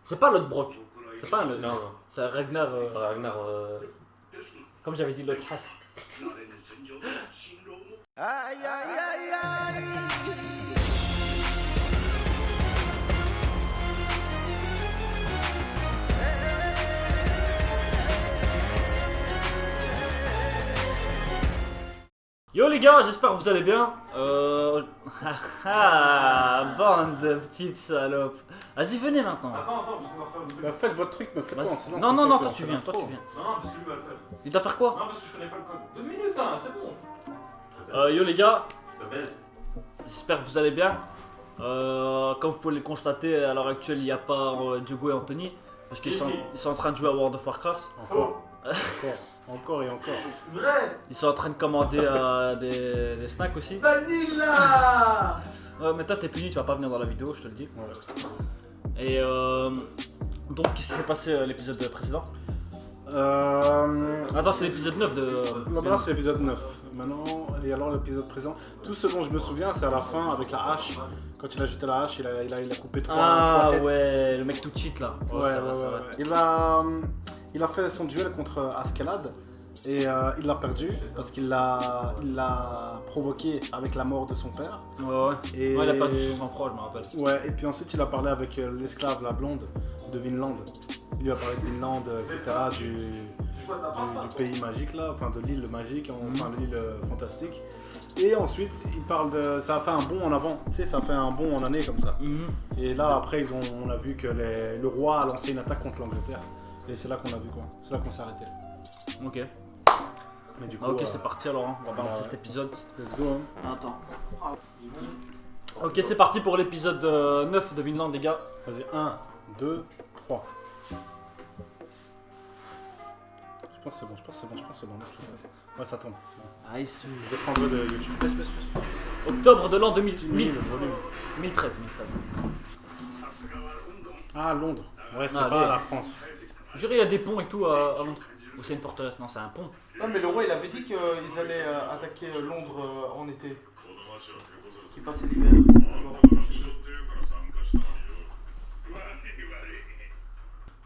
C'est pas l'autre Brock. C'est pas un autre. Non, non. C'est Ragnar. C'est Ragnar. Comme j'avais dit l'autre race. Aïe aïe aïe aïe. Yo les gars, j'espère que vous allez bien. Bande de petites salopes. Vas-y, venez maintenant. Attends, parce qu'on va faire le Bah faites votre truc, me faites pas en silence. Non, non, comme non, ça, toi puis tu on viens, fait toi tu l'intro. viens. Non, parce que lui va le faire. Il doit faire quoi? Non, parce que je connais pas le code. 2 minutes, hein, c'est bon. Yo les gars, Le belge. j'espère que vous allez bien. Comme vous pouvez le constater, à l'heure actuelle, il n'y a pas Diogo et Anthony. Parce qu'ils Si, sont, si. ils sont en train de jouer à World of Warcraft. Encore et encore. Vrai. Ils sont en train de commander des snacks aussi. Vanilla. Ouais, mais toi t'es puni, tu vas pas venir dans la vidéo, je te le dis. Ouais. Et donc, qu'est-ce qui s'est passé l'épisode précédent? Attends, c'est l'épisode 9 de. Là, c'est l'épisode 9. Maintenant, et alors l'épisode présent. Tout ce dont je me souviens, c'est à la fin avec la hache. Quand il a jeté la hache, il a coupé trois Ah têtes. ouais, le mec tout cheat là. Ouais, c'est vrai, ouais, c'est ouais, vrai. ouais. Il a fait son duel contre Askeladd et il l'a perdu parce qu'il l'a provoqué avec la mort de son père. Ouais. Et... Ouais, il a perdu son sang-froid, je me rappelle. Ouais, et puis ensuite il a parlé avec l'esclave, la blonde, de Vinland. Il lui a parlé de Vinland, etc., du pays magique là, enfin de l'île magique, enfin de l'île fantastique. Et ensuite, il parle de... Ça a fait un bond en avant, tu sais, ça a fait un bond en année comme ça. Et là, après, on a vu que le roi a lancé une attaque contre l'Angleterre. Et c'est là qu'on a vu quoi, c'est là qu'on s'est arrêté. Ok. Mais du coup, Ah, ok, c'est parti alors, hein. On va balancer ouais. cet épisode. Let's go, hein. Attends. Ok, c'est parti pour l'épisode 9 de Vinland, les gars. Vas-y, 1, 2, 3. Je pense que c'est bon, laisse. Ouais, ça tombe, c'est bon. Nice. Je vais prendre de YouTube. Baisse. Octobre de l'an 2000, Le volume. 1013. Ah, Londres. Ouais, c'était Ah, pas oui. la France. Je dirais il y a des ponts et tout à Londres. Ou c'est une forteresse? Non, c'est un pont. Non mais le roi il avait dit qu'ils allaient attaquer Londres en été. Qui passait l'hiver.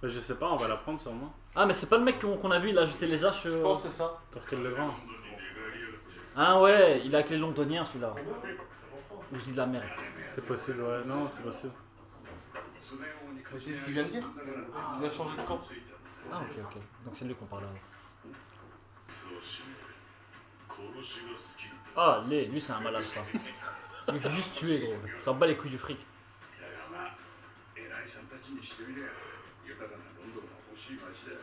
Bah, je sais pas, on va la prendre sûrement. Ah, mais c'est pas le mec qu'on a vu, il a jeté les haches. Je pense que c'est ça. Torquel le Grand. Ah ouais, il a avec les londoniens celui-là. Ou je dis de la merde. C'est possible, ouais, non, c'est possible. Mais c'est ce qu'il vient de dire. Il a changé de camp. Ah ok. Donc c'est lui qu'on parle là. Ah, lui c'est un malade ça. Il veut juste tuer gros. Il s'en bat les couilles du fric.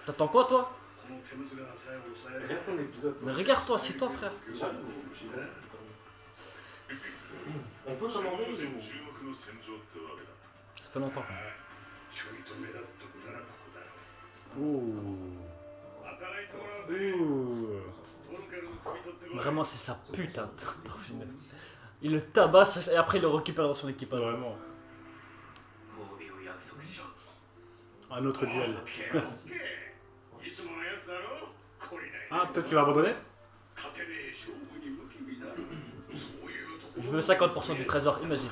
T'attends quoi toi? Regarde ton épisode. Mais regarde-toi, c'est toi frère. On peut commander ou... Ça fait longtemps quand même. Ouh. Vraiment c'est sa putain d'orphelinat. Il le tabasse et après il le récupère dans son équipage. Vraiment. Un autre duel. Ah, peut-être qu'il va abandonner. Je veux 50% du trésor, imagine.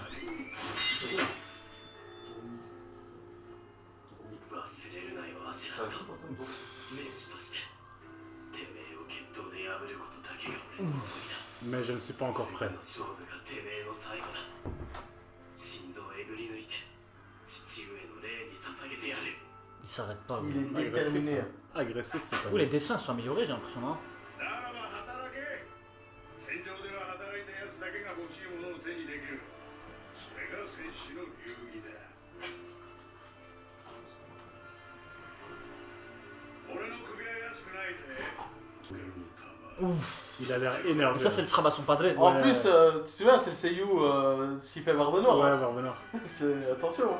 Mais je ne suis pas encore prêt. Il s'arrête pas. Il est Agressif. déterminé. Agressif, c'est pas Ouh, les dessins sont améliorés, j'ai l'impression, hein. Ouf. Il a l'air énervé. Mais ça, c'est le Trabason Padre. En Ouais. plus, tu vois, c'est le seiyuu qui fait Barbe Noire. Ouais, hein. va revenir. Attention. Hein.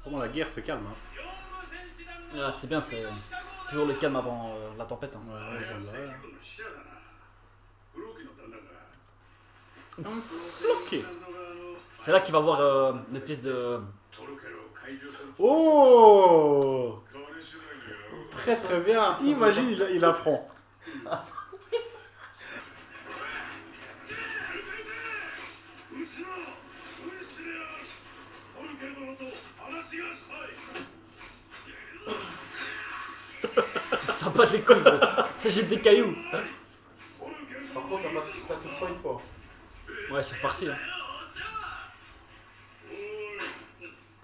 Comment la guerre, c'est calme, hein. Ah, c'est bien, c'est toujours le calme avant la tempête. Hein. Ouais, ça va. Ok. C'est là qu'il va voir le fils de. Oh! Très très bien. Imagine, il apprend. Ça passe les couilles, gros. Ça jette des cailloux. Par contre, ça touche pas une fois. Ouais, c'est farci. Hein.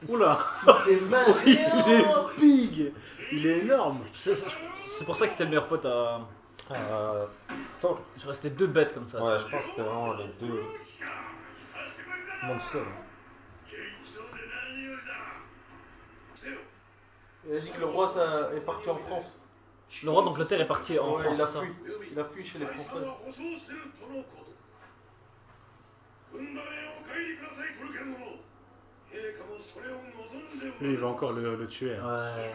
Oula. C'est mal. Il est big. Il est énorme. C'est pour ça que c'était le meilleur pote à. Attends. Je restais deux bêtes comme ça. Ouais, je pense que c'était vraiment les deux monsters. Il a dit que le roi ça est parti en France. Le roi d'Angleterre est parti en Ouais, France, il a c'est ça. fui. Il a fui chez les Français. Lui, il va encore le tuer. Hein. Ouais.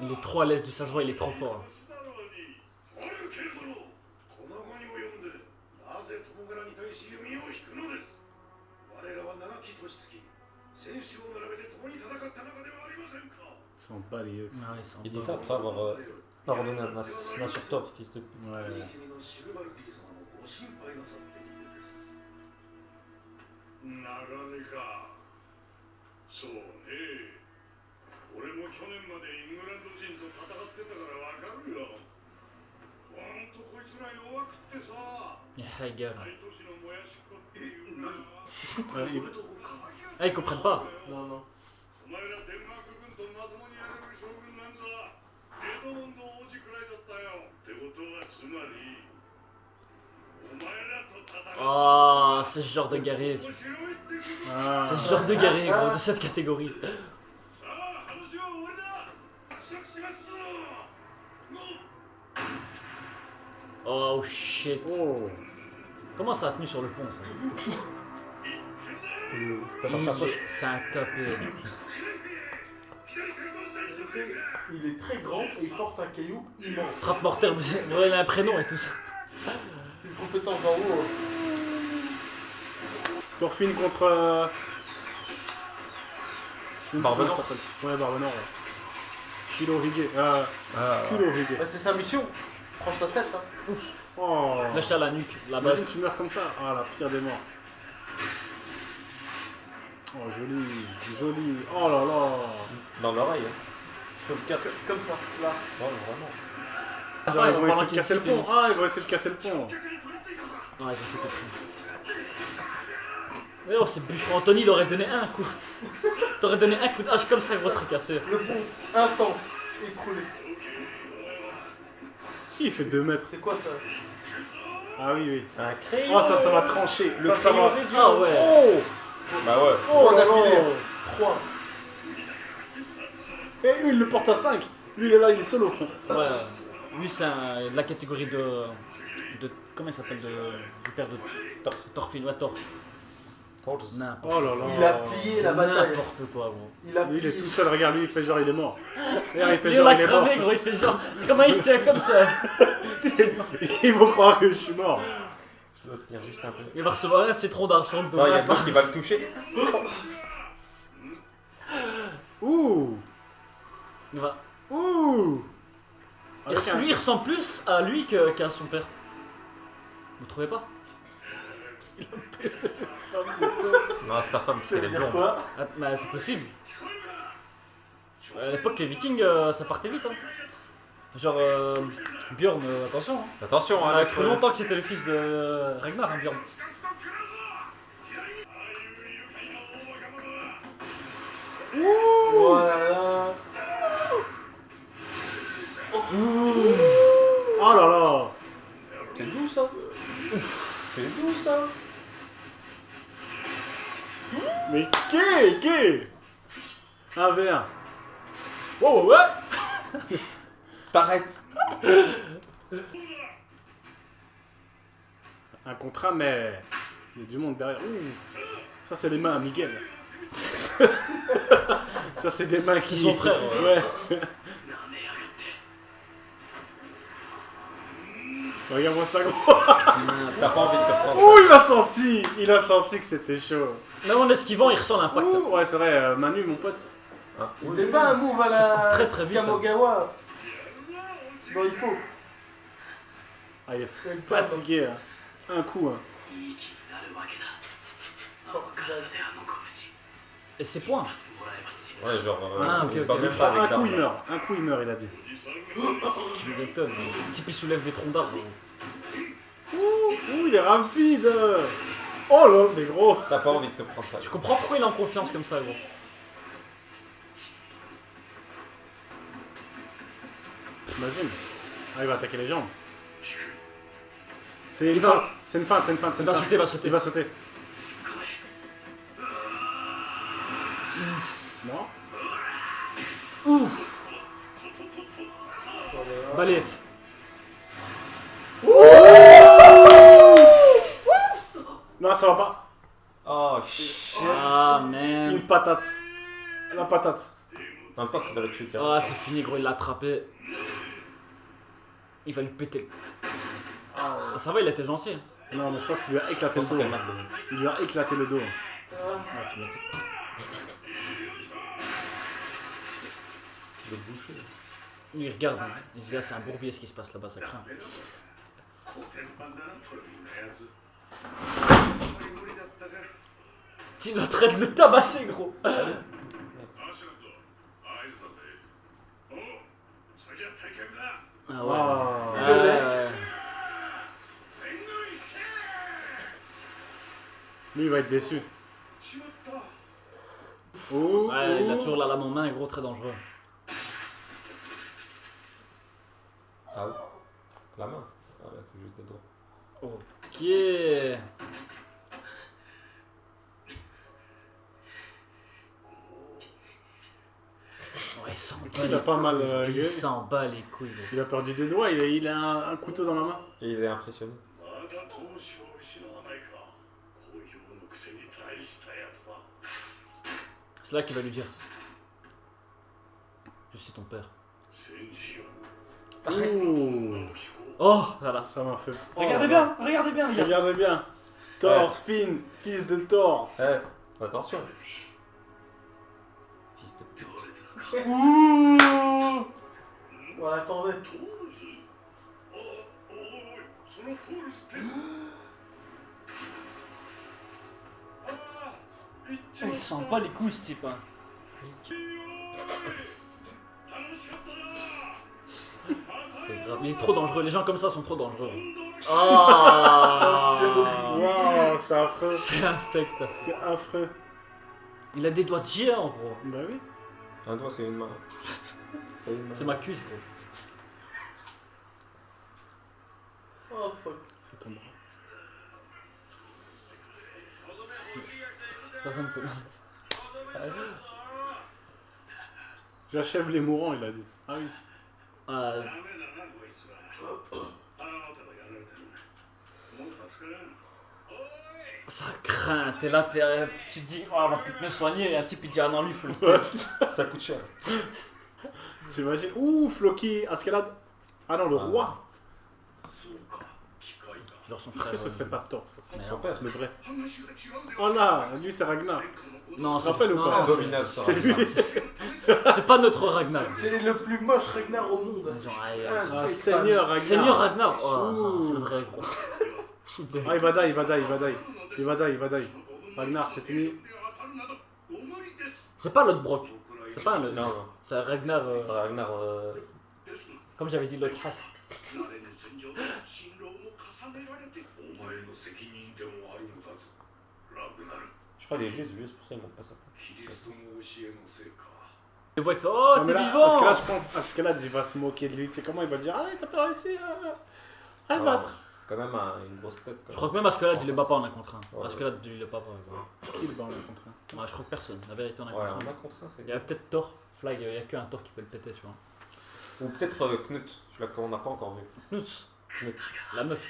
Il est trop à l'aise, ça se voit, il est trop fort. Ils sont bas les yeux. Ouais, ils sont Il dit un peu- ça après avoir ordonné un assassinat sur Thor, fils de pute. Ouais. そうね俺も去年までイングランド人と戦ってたからわかるよほんとこいつら弱くってさ يحير. 大都市のもやしっこっていうか Ah, ils comprennent pas. Non, non. お前らデンマーク軍とまともにやれる将軍なんざエドモンド王子くらいだったよってことはつまりお前らと戦う Oh, c'est ce genre de guerrier. 面白いってことだ Ah. C'est ce genre de guerrier, gros, de cette catégorie. さあ話は終わりだ約束しますぞ Oh shit. Oh. Comment ça a tenu sur le pont, ça? C'était dans sa poche. C'est un tapé. Il est très grand et il porte un caillou immense. Frappe mortelle, il a un prénom et tout ça. C'est une compétence en haut. Thorfinn contre. Je sais même pas comment Barbenor. il s'appelle. Ouais, Barbenor. Ouais. Shirohige. Kurohige. Bah, c'est sa mission. Prends sa tête. Hein. Oh. Flèche à la nuque, la Imagine base. tu meurs comme ça. Ah, la pire des morts. Oh, joli. Joli. Oh là là. Dans l'oreille. Hein. Sur le casque. Comme ça, là. Ouais, vraiment. Genre, ils vont pendant essayer de qu'il casser le cible, pont. Ah, ils vont essayer de casser le pont. Ouais, j'ai tout compris. Mais oh, c'est bûcheron. Anthony, il aurait donné un coup. T'aurais donné un coup de hache comme ça, gros, serait cassé. Le pont, instant, écroulé. Il fait 2 mètres. C'est quoi ça? Ah oui, oui. Un crayon. Oh, ça va trancher. Le Ça crayon. va réduire. Ah ouais. Oh. Bah ouais. Oh là d'affilée. là. 3. Et lui, il le porte à 5. Lui, il est là, il est solo. Ouais. Lui, c'est de la catégorie de. Comment il s'appelle du père de Thorfinn, ouais, Thor. N'importe Oh là là. Il a plié la bataille. n'importe quoi, gros. Il a Lui, il est plié. tout seul. Regarde, lui, il fait genre, il est mort. Regarde, il fait Il genre, l'a il est mort. cramé, gros, il fait genre. C'est comment il se tient comme ça. Ils vont croire que je suis mort. Je dois tenir juste un peu. Il va recevoir un de ses troncs d'argent de Non, il y a dommage. l'autre qui va le toucher. Ouh. Il va. Ouh. Lui, il ressemble plus à lui qu'à son père. Vous trouvez pas? Non, sa femme, parce Ça veut qu'elle est dire blonde. quoi? Ah, bah, c'est possible. À l'époque, les Vikings, ça partait vite. Hein. Genre, Bjorn, attention. Hein. Attention, On hein, a là, cru longtemps que c'était le fils de Ragnar, hein, Bjorn. Voilà. Oh là là. C'est doux ça. C'est doux ça. Mais qu'est 1v1. Oh, ouais! T'arrêtes. Un contre un, mais il y a du monde derrière. Ouh. Ça, c'est les mains à Miguel. Ça, c'est des mains qui sont frères, Ouais. Regarde-moi ça, gros. T'as pas envie de te prendre Ouh, il a senti que c'était chaud. Même en esquivant, il ressent l'impact. Ouh, ouais, c'est vrai, Manu, mon pote. ça. Hein. C'était pas un move à Ça coupe la très, très vite, hein. Kamogawa. Dans Hippo. Ah, il est fatigué. Hein. Un coup. Hein. Et c'est points. Ouais, genre. Ah, ok, il se bat ok. même pas avec Un coup, il l'arme. meurt. Un coup, il meurt, il a dit. Tu m'étonnes. Le type il soulève des troncs d'arbres. Ouh, il est rapide. Oh là, mais gros. T'as pas envie de te prendre ça. Je comprends pourquoi il est en confiance comme ça, gros. Imagine. Ah, il va attaquer les jambes. C'est une Il va- feinte. C'est une feinte, c'est une feinte, c'est Il une va feinte. sauter, il va sauter. Il va sauter. Non. Balayette. Non, ça va pas. Oh shit. Ah, man. Une patate. La patate. En même temps, ça doit être tué. Ah, c'est fini, gros, il l'a attrapé. Il va lui péter. Ah, ça va, il était gentil. Non, mais je pense qu'il lui a éclaté le Ça fait dos. mal. Il lui a éclaté le dos. Ah, tu m'étonnes. De boucher. Il regarde, hein. Il se dit, ah, c'est un bourbier ce qui se passe là-bas, ça craint. コテンパンだなトロフィーのやつ無理だったか Tu es en train de le tabasser, gros. アシュラット合図だぜおそりゃ大客だ Ah ouais. Ah. Ah, ouais. 天狗行け Lui, il va être déçu. しまった Oh, Ouais, il a oh. toujours la lame en main, gros, très dangereux. Ah oui. La main. Ah ouais, faut juste des doigts. Ok. Ouais, il s'en bat Il les a pas mal couilles. Il gueulé. s'en bat les couilles, gros. Il a perdu des doigts, il a un couteau dans la main. Et il est impressionné. まだ闘志を失わないか好評のくせに大したやつだ C'est là qu'il va lui dire. Je suis ton père. 戦士よ Ouh, Oh, voilà. ça m'a fait. Regardez bien, regardez bien, regarde. Regardez bien. Thor, Finn, fils de Thor. Eh, attention. Fils de pute. Ouh. Ouais, attendez. トールズおいそのトールズってああいっちゃ Il っ s'en た bat les couilles, ce type. Hein. 楽しかったな C'est grave. Il est trop dangereux. Les gens comme ça sont trop dangereux. Ah. Oh. Waouh, c'est affreux. C'est infect. C'est affreux. Il a des doigts de géant, gros. Bah oui. Un doigt, c'est une main. C'est une main. C'est ma cuisse, gros. Oh fuck. C'est ton bras. Ça me fait mal. J'achève les mourants, il a dit. Ah oui. Ah, ダメだなこいつはあなたがやられてるもう助からんおい ça craint. T'es là, tu te dis, oh, on va peut-être me soigner. Et un type, il dit, ah non, lui, il faut le tuer. Ça coûte cher. T'imagines. Ouh, Floki, escalade. Ah non, le roi. そうか機械だ Genre son Est-ce frère. que ce serait pas Thor, ça Mais Son non. père. Le vrai. 話が違うんだよ Oh là, lui c'est Ragnar. Non, Tu te rappelles ou non, pas Abominable, ça. C'est lui. c'est pas notre Ragnar. C'est le plus moche Ragnar au monde. Genre, aïe, Ah, aïe. Ah, c'est Seigneur Ragnar. Seigneur Ragnar. Oh, Ouh. non, c'est le vrai, gros. Ah, il va die, il va die, il va die. Il va die, il va die. Ragnar, c'est fini. 当たるなどご無理です C'est pas l'autre Brock. C'est pas un autre. Non, non. C'est Ragnar. Ça Ragnar. Comme j'avais dit l'autre race. 慣れぬ戦場で辛労も重ねられてお前の責任でもあるのだぞラグナル Je crois qu'il est juste pour ça, il monte pas sa tête. キリストの教えのせいか Le voit, il fait, oh, Non, mais t'es là, vivant. parce que là, je pense, parce que là, il va se moquer de lui. Tu sais comment il va dire, allez, t'as pas réussi à le battre. Quand même une grosse tête. Je crois que même Askelad, il le bat pas en un contre un. Ouais. Askelad, il le bat pas. Ouais. Qui le bat en un contre un? Ouais, je crois que personne. La vérité, en un Ouais, contre en un. un contre un, c'est. Il y a peut-être Thor. Flag, il y a qu'un Thor qui peut le péter, tu vois. Ou peut-être Knut, celui-là qu'on n'a pas encore vu. Knut, Knut. la meuf.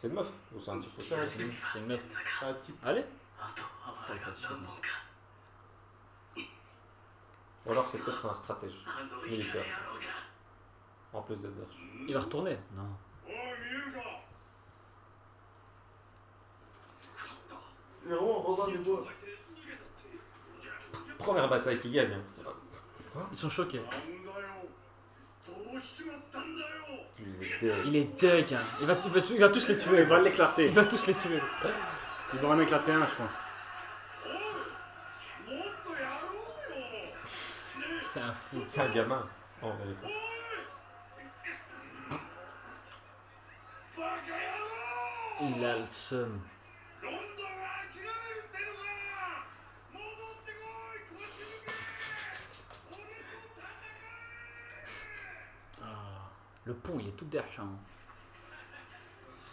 C'est une meuf ou c'est un type aussi? C'est un type. C'est une meuf. Un type. Allez. あとは我が何者か Ou alors c'est peut-être un stratège あの生きた野郎が en plus de Derch. Il va retourner. Non. おい見えるか C'est vraiment Robin des Bois. Première bataille qui gagne. Ils sont choqués. なんだよどうしちまったんだよ。 Il est deg, hein. Il va tous les tuer. Il va l'éclater. Il va tous les tuer. Il va en éclater un, je pense. もっとやろうよ。 C'est un fou. C'est un gamin. En vérité. バカ野郎。 Il a le seum. ロンドンは諦めるってのか。戻ってこい、こっち向け。俺と戦え。 Le pont, il est tout derrière. Hein.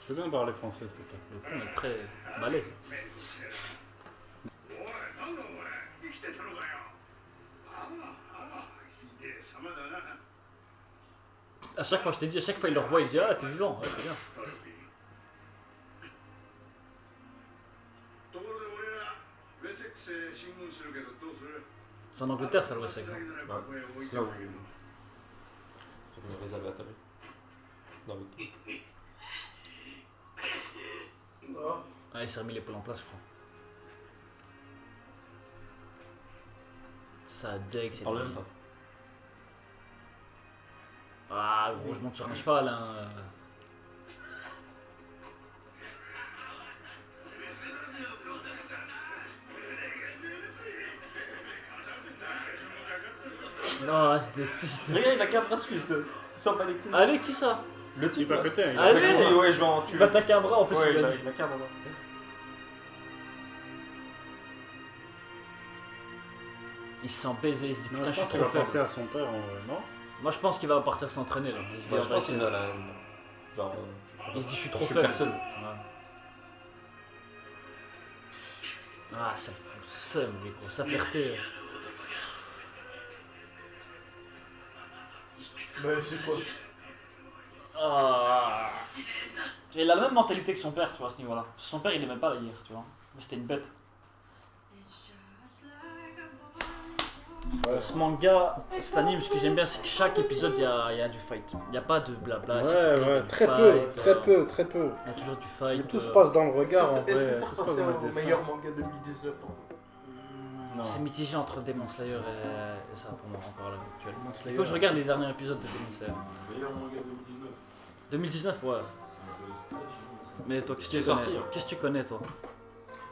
Je veux bien parler français, s'il te plaît. Le pont est très balèze. おい、なんだお前、生きてたのかよ。ああ、ひでえ様だな。 À chaque fois, je t'ai dit, à chaque fois il le revoit, il dit ah t'es vivant, ouais c'est bien. ところで俺ら、ウェセックスへ進軍するけどどうする？ C'est en Angleterre ça le Wessex. Hein. C'est là où je vais me réserver à ta vie. Non, mais... Ah, il s'est remis l'épaule en place, je crois. Ça deg, c'est Parle même pas. Ah gros, je monte sur un cheval hein. Non, c'est des fils de... Regarde, il a qu'un bras ce fils de. Il s'en bat les couilles. Allez, qui ça? Le type à là. côté, il a- Allez. Le mec qui dit ouais, je vais en Tu tuer. vas attaquer un bras en plus. Ouais, il il a a dit. qu'un bras. Il se sent baiser, il se dit Non, putain je je pense suis qu'il trop va passer faible. à son père, en vrai, non? Moi je pense qu'il va partir s'entraîner là. Il se dit, Ouais, ah, je bah, pense qu'il a la. Genre. il se dit je suis trop Je suis faible. personne. Ouais. Ah ça me fout le seum lui gros, sa fierté. Mais c'est quoi? Ah. Il a la même mentalité que son père, tu vois, à ce niveau-là. Son père, il aimait pas la guerre, tu vois. Mais c'était une bête. Ce manga, cet anime, ce que j'aime bien, c'est que chaque épisode, il y a du fight. Il n'y a pas de blabla. Ouais, c'est tout, il y a ouais, du très fight, peu, très peu, très peu. Il y a toujours du Mais fight. tout se passe dans le regard, en Est-ce vrai. que ça Tout se passe repassait dans au le dessin. meilleur manga 2019? Non. C'est mitigé entre Demon Slayer et ça pour moi encore à l'heure actuelle. Demon Il Slayer. faut que je regarde les derniers épisodes de Demon Slayer. Meilleur manga 2019. 2019, ouais. Mais toi, qu'est-ce que C'est tu connais? sorti, hein. Qu'est-ce que tu connais, toi?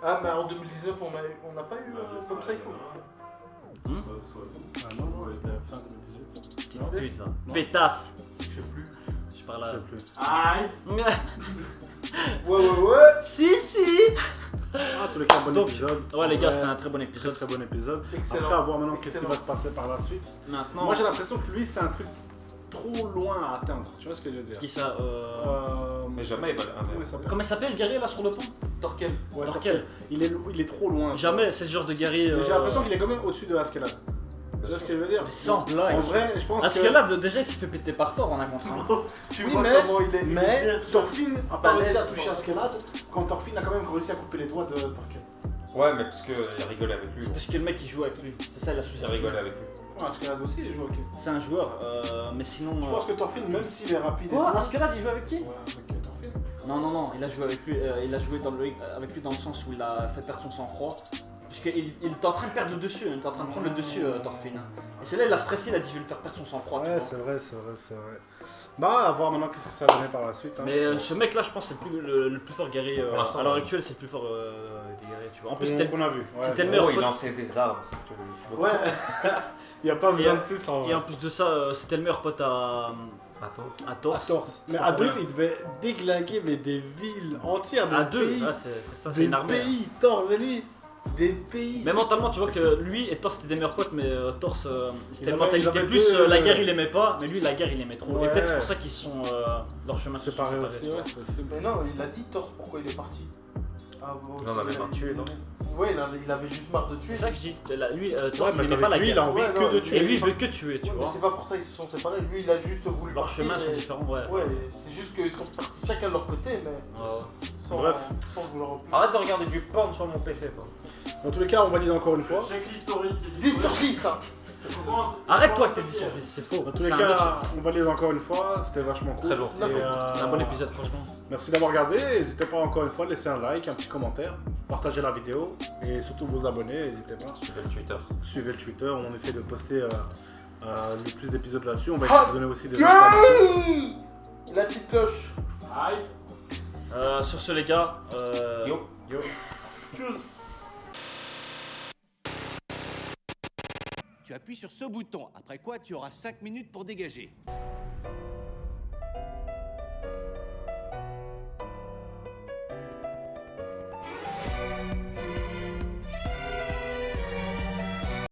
Ah, mais en 2019, on n'a pas eu Mob Psycho. Ah non, non, c'était la fin 2018. Petite Non. pute, va. Pétasse! Je sais plus. Je parle Je à. sais plus. Ouais. Si, si! Ah, en tous les cas, bon Donc, épisode. Ouais, les gars, Ouais, c'était un très bon très épisode. très bon épisode. Excellent. Après, à voir maintenant qu'est-ce qui Excellent. va se passer par la suite. Maintenant, Moi, j'ai l'impression que lui, c'est un truc trop loin à atteindre. Tu vois ce que je veux dire? qui ça? Mais jamais il va Comment il s'appelle? Comment il s'appelle le guerrier là sur le pont? Torquel. Ouais, Torquel. Torquel. Il est trop loin. Jamais, c'est le genre de guerrier. Mais j'ai l'impression qu'il est quand même au-dessus de Askeladd. Tu vois ce que je veux dire? Mais sans blague. En vrai, je pense Parce que là, déjà, il s'est fait péter par Thor en un contre un. Tu Oui, vois mais- comment il est. Mais Thorfinn a pas Balèze, réussi à toucher quoi. Askeladd quand Thorfinn a quand même réussi à couper les doigts de Torquel. Ouais, mais parce qu'il a rigolé avec lui. C'est parce que le mec il joue avec lui. C'est ça, il a Il a sous rigolé avec lui. Ouais, Askeladd aussi, il joue avec lui. C'est un joueur, mais sinon. Je pense que Thorfinn, même s'il est rapide et Quoi? tout. Askeladd, il joue avec qui? Ouais, avec Thorfinn. Non, il a joué avec lui. Il a joué avec lui dans le sens où il a fait perdre son sang-froid. Parce qu'il était en train de perdre le dessus, il était en train de prendre le dessus, Thorfinn. Et c'est là, il a stressé, il a dit je vais le faire perdre son sang-froid. tu Ouais, vois. c'est vrai, c'est vrai, c'est vrai. Bah, à voir maintenant qu'est-ce que ça va donner par la suite. Hein. Mais ce mec là, je pense que c'est le plus fort guerrier. Pour l'instant, à l'heure ouais. actuelle, c'est le plus fort des guerriers, tu vois. En plus, c'était qu'on a vu. Ouais, c'était le ouais. meilleur Oh, il pote. lançait des arbres. Tu vois. Ouais, il n'y a pas besoin Et- de plus en Et vrai. en plus de ça, c'était le meilleur pote à Attends. Thor. À Torse. Mais à deux, il devait déglinguer mais des villes entières, des À deux, pays. ouais, c'est ça, c'est Des une armée. hein. pays, Torse et lui. Des pays. Mais mentalement, tu vois que lui et Thor c'était des meilleurs potes, mais Thor c'était une avaient- mentalité ils avaient plus deux, la guerre il aimait pas, mais lui la guerre il aimait trop. Ouais. Et peut-être c'est pour ça qu'ils sont leur chemin se sont Séparé séparés, aussi, tu vois. ouais, c'est possible. Mais non, il a dit Torse pourquoi il est parti. Ah, bon, Il en avait marre de tuer, non? Ouais, il avait juste marre de tuer. C'est ça que je dis. Lui, Thor Ouais, il mais aimait pas la lui, il a guerre. envie Ouais, que non, de et tuer. Et lui il veut que tuer, tu Ouais, mais vois. c'est pas pour ça qu'ils se sont séparés. Lui, il a juste voulu Leurs partir. chemins sont et- différents, ouais. Ouais, c'est juste qu'ils sont partis chacun de leur côté, mais Ouais. sans, Bref. sans vouloir en plus. Arrête de regarder du porn sur mon PC, toi. Dans tous les cas, on valide encore une fois. Check l'historique. 10 sur 10 hein. Arrête-toi que t'es 10 sur 10, c'est faux. Dans tous les C'est un 9 sur cas, on valide encore une fois. C'était vachement cool. Très lourd. Et, C'est un bon épisode, franchement. Merci d'avoir regardé. N'hésitez pas encore une fois à laisser un like, un petit commentaire, partager la vidéo et surtout vous abonner. N'hésitez pas. Suivez le Twitter. Suivez le Twitter. On essaie de poster le plus d'épisodes là-dessus. On va essayer de donner aussi des informations. La petite cloche. Aïe. Sur ce, les gars, Yo. Tchuss. Tu appuies sur ce bouton, après quoi tu auras 5 minutes pour dégager.